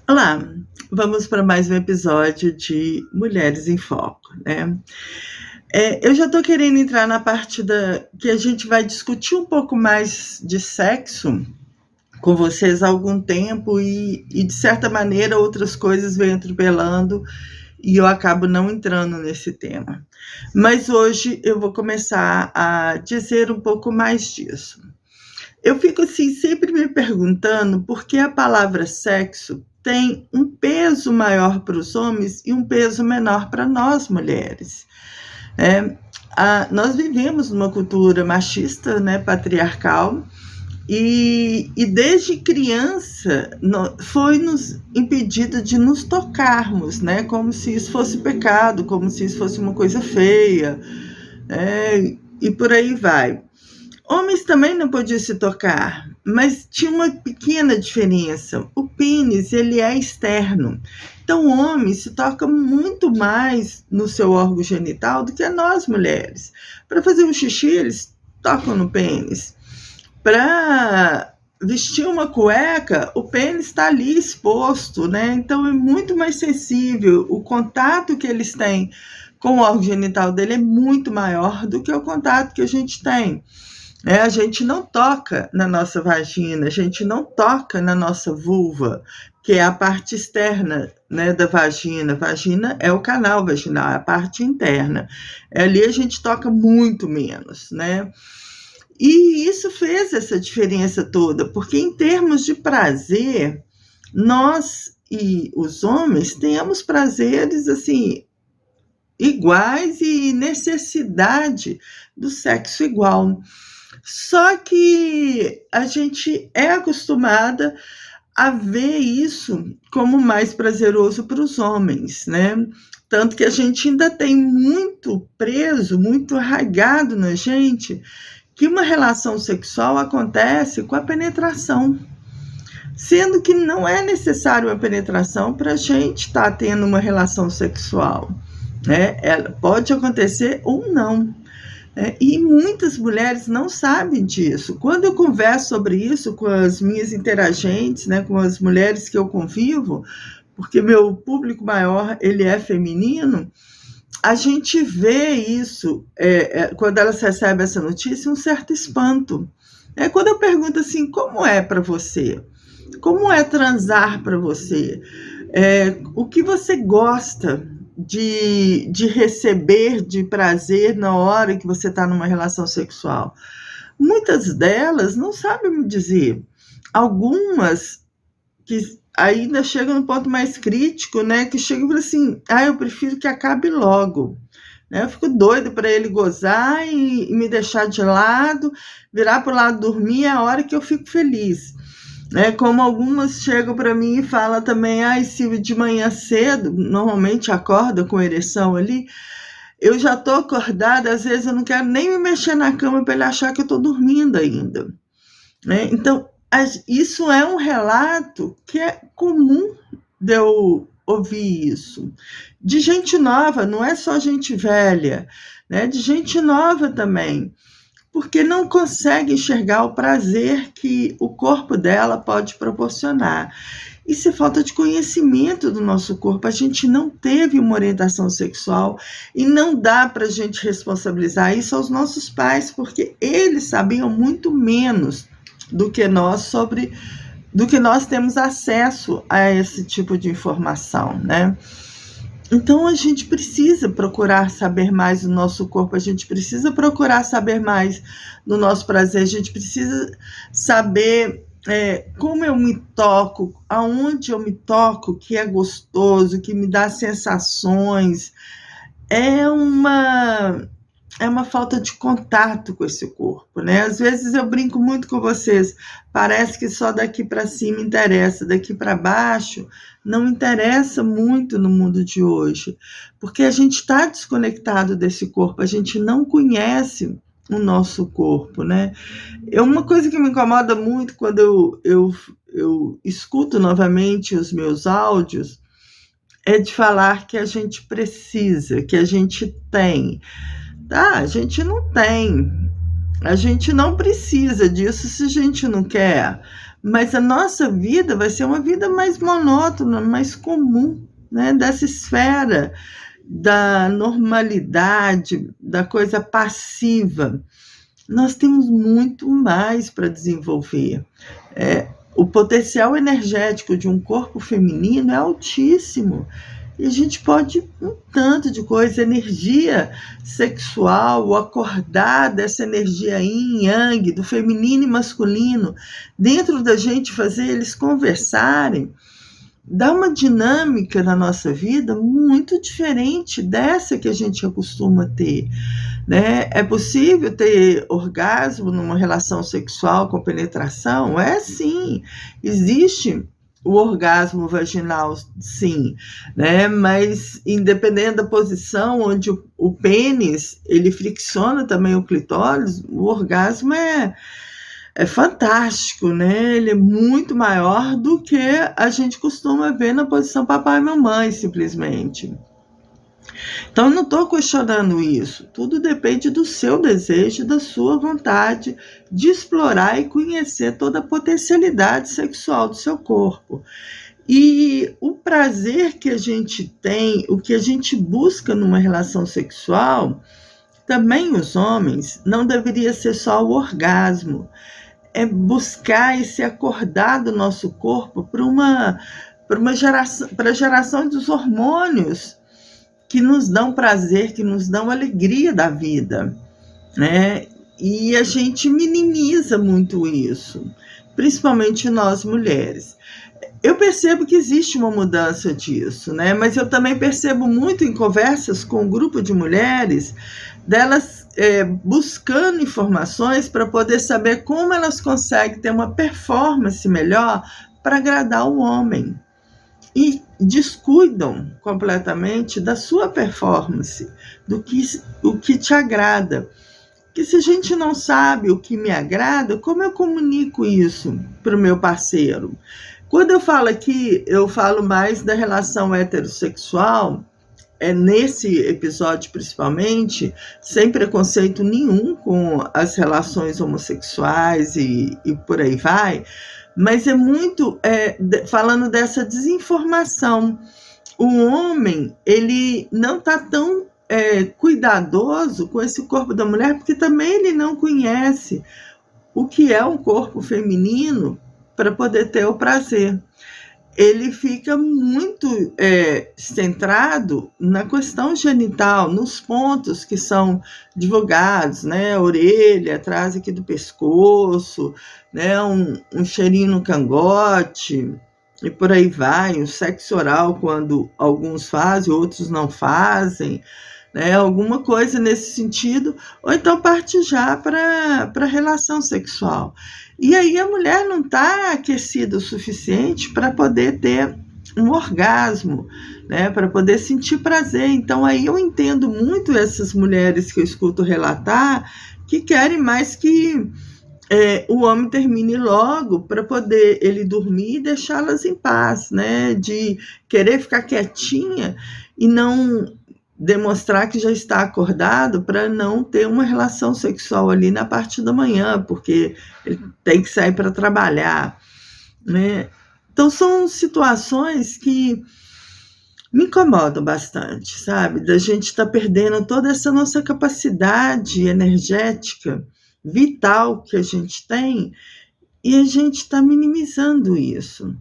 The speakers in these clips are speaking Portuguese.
Olá, vamos para mais um episódio de Mulheres em Foco, né? Eu já estou querendo entrar na parte que a gente vai discutir um pouco mais de sexo com vocês há algum tempo e de certa maneira, outras coisas vêm atropelando e eu acabo não entrando nesse tema. Mas hoje eu vou começar a dizer um pouco mais disso. Eu fico assim sempre me perguntando por que a palavra sexo tem um peso maior para os homens e um peso menor para nós mulheres. É, nós vivemos numa cultura machista, né, patriarcal, e desde criança foi nos impedido de nos tocarmos, né, como se isso fosse pecado, como se isso fosse uma coisa feia, e por aí vai. Homens também não podiam se tocar, mas tinha uma pequena diferença. O pênis, ele é externo. Então, o homem se toca muito mais no seu órgão genital do que nós, mulheres. Para fazer um xixi, eles tocam no pênis. Para vestir uma cueca, o pênis está ali exposto, né? Então, é muito mais sensível. O contato que eles têm com o órgão genital dele é muito maior do que o contato que a gente tem. A gente não toca na nossa vagina, a gente não toca na nossa vulva, que é a parte externa, né, da vagina. Vagina é o canal vaginal, é a parte interna. Ali a gente toca muito menos, né? E isso fez essa diferença toda, porque em termos de prazer, nós e os homens temos prazeres assim iguais e necessidade do sexo igual. Só que a gente é acostumada a ver isso como mais prazeroso para os homens, né? Tanto que a gente ainda tem muito preso, muito arraigado na gente, que uma relação sexual acontece com a penetração. Sendo que não é necessário uma penetração para a gente estar tendo uma relação sexual, né? Ela pode acontecer ou não. E muitas mulheres não sabem disso. Quando eu converso sobre isso com as minhas interagentes, né, com as mulheres que eu convivo, porque meu público maior ele é feminino, a gente vê isso, quando elas recebem essa notícia, um certo espanto. Quando eu pergunto assim, como é para você? Como é transar para você? O que você gosta de receber de prazer na hora que você está numa relação sexual? Muitas delas não sabem me dizer. Algumas que ainda chegam no ponto mais crítico, né? Que chegam e falam assim, eu prefiro que acabe logo. Eu fico doida para ele gozar e me deixar de lado, virar para o lado dormir, é a hora que eu fico feliz. Como algumas chegam para mim e falam também, Silvia, de manhã cedo, normalmente acorda com ereção ali, eu já estou acordada, às vezes eu não quero nem me mexer na cama para ele achar que eu estou dormindo ainda. Então, isso é um relato que é comum de eu ouvir isso. De gente nova, não é só gente velha, né? De gente nova também, porque não consegue enxergar o prazer que o corpo dela pode proporcionar. Isso é falta de conhecimento do nosso corpo. A gente não teve uma orientação sexual e não dá para a gente responsabilizar isso aos nossos pais, porque eles sabiam muito menos do que nós do que nós temos acesso a esse tipo de informação, né? Então, a gente precisa procurar saber mais do nosso corpo, a gente precisa procurar saber mais do nosso prazer, a gente precisa saber como eu me toco, aonde eu me toco, que é gostoso, que me dá sensações. É uma falta de contato com esse corpo, né? Às vezes eu brinco muito com vocês, parece que só daqui para cima interessa, daqui para baixo não interessa muito no mundo de hoje, porque a gente está desconectado desse corpo, a gente não conhece o nosso corpo, né? Uma coisa que me incomoda muito quando eu escuto novamente os meus áudios é de falar que a gente precisa, que a gente tem. A gente não tem. A gente não precisa disso se a gente não quer, mas a nossa vida vai ser uma vida mais monótona, mais comum, né? Dessa esfera da normalidade, da coisa passiva. Nós temos muito mais para desenvolver. O potencial energético de um corpo feminino é altíssimo. E a gente pode um tanto de coisa, energia sexual, acordar dessa energia yin yang, do feminino e masculino, dentro da gente, fazer eles conversarem, dá uma dinâmica na nossa vida muito diferente dessa que a gente acostuma ter, né? É possível ter orgasmo numa relação sexual com penetração? É sim, existe o orgasmo vaginal, sim, né? Mas independente da posição onde o pênis ele fricciona também o clitóris, o orgasmo é fantástico, né? Ele é muito maior do que a gente costuma ver na posição papai e mamãe, simplesmente. Então, eu não estou questionando isso. Tudo depende do seu desejo, da sua vontade de explorar e conhecer toda a potencialidade sexual do seu corpo. E o prazer que a gente tem, o que a gente busca numa relação sexual, também os homens, não deveria ser só o orgasmo. É buscar esse acordar do nosso corpo para a geração dos hormônios que nos dão prazer, que nos dão alegria da vida, né? E a gente minimiza muito isso, principalmente nós mulheres. Eu percebo que existe uma mudança disso, né? Mas eu também percebo muito em conversas com um grupo de mulheres, delas buscando informações para poder saber como elas conseguem ter uma performance melhor para agradar o homem. E descuidam completamente da sua performance, o que te agrada. Porque se a gente não sabe o que me agrada, como eu comunico isso para o meu parceiro? Quando eu falo aqui, eu falo mais da relação heterossexual, nesse episódio principalmente, sem preconceito nenhum com as relações homossexuais e por aí vai, mas é muito falando dessa desinformação. O homem, ele não está tão cuidadoso com esse corpo da mulher, porque também ele não conhece o que é um corpo feminino para poder ter o prazer. Ele fica muito centrado na questão genital, nos pontos que são divulgados, né? Orelha, atrás aqui do pescoço, né? Um cheirinho no cangote, e por aí vai. O sexo oral, quando alguns fazem, outros não fazem, né? Alguma coisa nesse sentido, ou então parte já para a relação sexual. E aí a mulher não está aquecida o suficiente para poder ter um orgasmo, né? Para poder sentir prazer. Então aí eu entendo muito essas mulheres que eu escuto relatar, que querem mais que o homem termine logo para poder ele dormir e deixá-las em paz, né? De querer ficar quietinha e não demonstrar que já está acordado para não ter uma relação sexual ali na parte da manhã, porque ele tem que sair para trabalhar, né? Então são situações que me incomodam bastante, sabe? Da gente estar perdendo toda essa nossa capacidade energética, vital que a gente tem, e a gente está minimizando isso,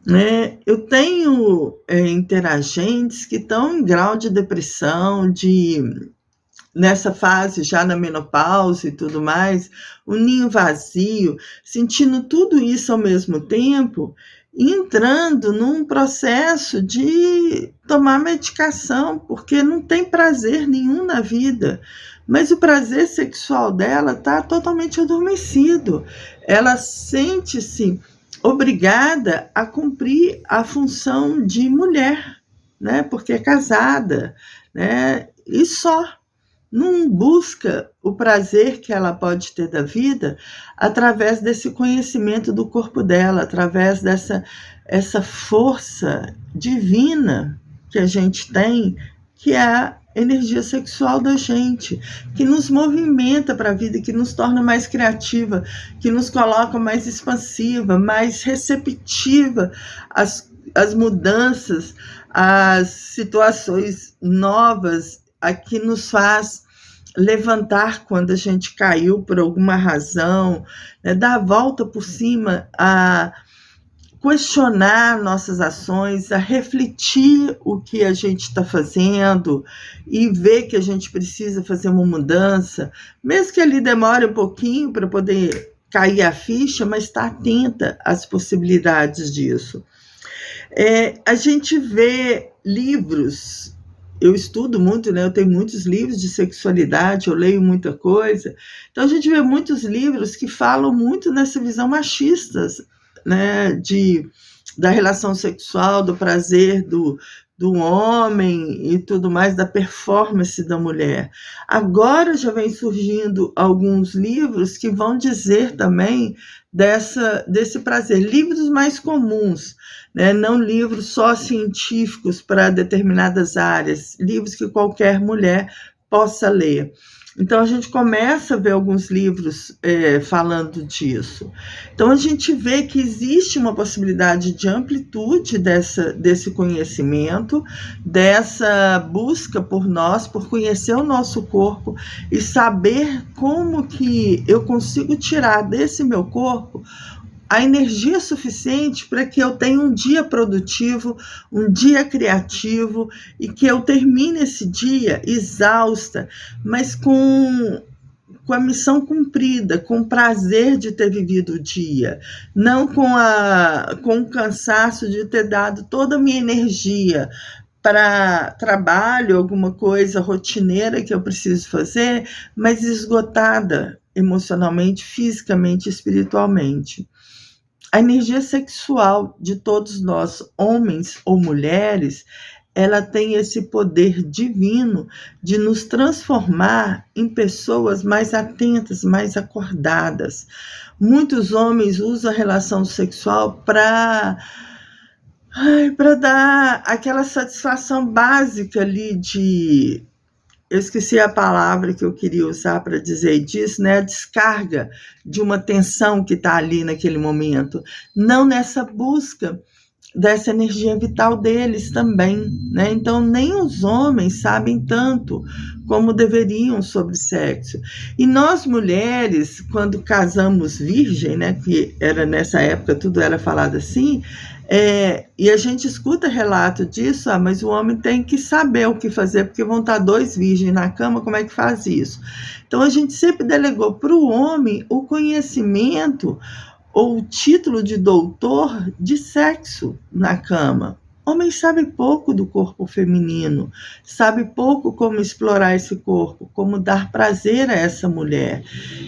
né? Eu tenho interagentes que estão em grau de depressão, nessa fase já na menopausa e tudo mais, o ninho vazio, sentindo tudo isso ao mesmo tempo, entrando num processo de tomar medicação, porque não tem prazer nenhum na vida, mas o prazer sexual dela está totalmente adormecido. Ela sente-se obrigada a cumprir a função de mulher, né? Porque é casada, né? E só não busca o prazer que ela pode ter da vida através desse conhecimento do corpo dela, através essa força divina que a gente tem, que é energia sexual da gente, que nos movimenta para a vida, que nos torna mais criativa, que nos coloca mais expansiva, mais receptiva às mudanças, às situações novas, a que nos faz levantar quando a gente caiu por alguma razão, né? Dar a volta por cima, a questionar nossas ações, a refletir o que a gente está fazendo e ver que a gente precisa fazer uma mudança, mesmo que ali demore um pouquinho para poder cair a ficha, mas estar atenta às possibilidades disso. A gente vê livros, eu estudo muito, né? Eu tenho muitos livros de sexualidade, eu leio muita coisa, então a gente vê muitos livros que falam muito nessa visão machista, né, da relação sexual, do prazer do homem e tudo mais, da performance da mulher. Agora já vem surgindo alguns livros que vão dizer também desse prazer, livros mais comuns, né? Não livros só científicos para determinadas áreas, livros que qualquer mulher possa ler. Então, a gente começa a ver alguns livros falando disso. Então, a gente vê que existe uma possibilidade de amplitude desse conhecimento, dessa busca por nós, por conhecer o nosso corpo e saber como que eu consigo tirar desse meu corpo a energia suficiente para que eu tenha um dia produtivo, um dia criativo e que eu termine esse dia exausta, mas com a missão cumprida, com o prazer de ter vivido o dia, não com o cansaço de ter dado toda a minha energia para trabalho, alguma coisa rotineira que eu preciso fazer, mas esgotada emocionalmente, fisicamente, espiritualmente. A energia sexual de todos nós, homens ou mulheres, ela tem esse poder divino de nos transformar em pessoas mais atentas, mais acordadas. Muitos homens usam a relação sexual para dar aquela satisfação básica ali de... Eu esqueci a palavra que eu queria usar para dizer disso, né? A descarga de uma tensão que está ali naquele momento. Não nessa busca dessa energia vital deles também, né? Então, nem os homens sabem tanto como deveriam sobre sexo. E nós, mulheres, quando casamos virgem, né? Que era nessa época, tudo era falado assim... e a gente escuta relato disso, mas o homem tem que saber o que fazer, porque vão estar dois virgens na cama, como é que faz isso? Então, a gente sempre delegou para o homem o conhecimento ou o título de doutor de sexo na cama. Homens sabem pouco do corpo feminino, sabem pouco como explorar esse corpo, como dar prazer a essa mulher.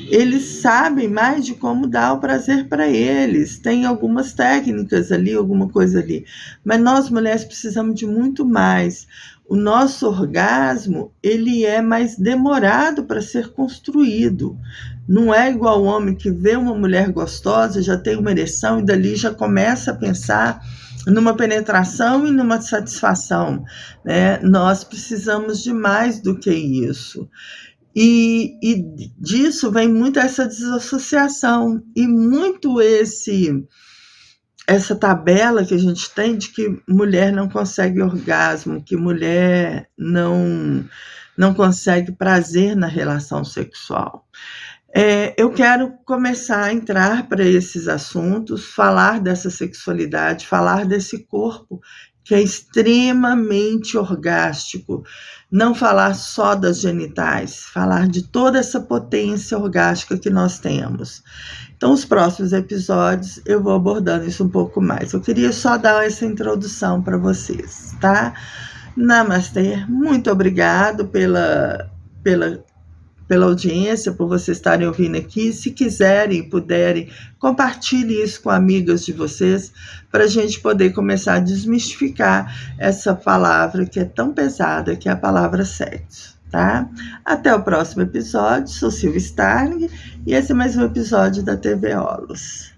Eles sabem mais de como dar o prazer para eles. Tem algumas técnicas ali, alguma coisa ali. Mas nós, mulheres, precisamos de muito mais. O nosso orgasmo, ele é mais demorado para ser construído. Não é igual o homem que vê uma mulher gostosa, já tem uma ereção e dali já começa a pensar numa penetração e numa satisfação, né? Nós precisamos de mais do que isso. E disso vem muito essa desassociação e muito essa tabela que a gente tem de que mulher não consegue orgasmo, que mulher não consegue prazer na relação sexual. Eu quero começar a entrar para esses assuntos, falar dessa sexualidade, falar desse corpo que é extremamente orgástico, não falar só das genitais, falar de toda essa potência orgástica que nós temos. Então, os próximos episódios eu vou abordando isso um pouco mais. Eu queria só dar essa introdução para vocês, tá? Namastê, muito obrigado pela audiência, por vocês estarem ouvindo aqui. Se quiserem e puderem, compartilhe isso com amigas de vocês, para a gente poder começar a desmistificar essa palavra que é tão pesada, que é a palavra sexo, tá? Até o próximo episódio. Sou Silvia Starling e esse é mais um episódio da TV Olos.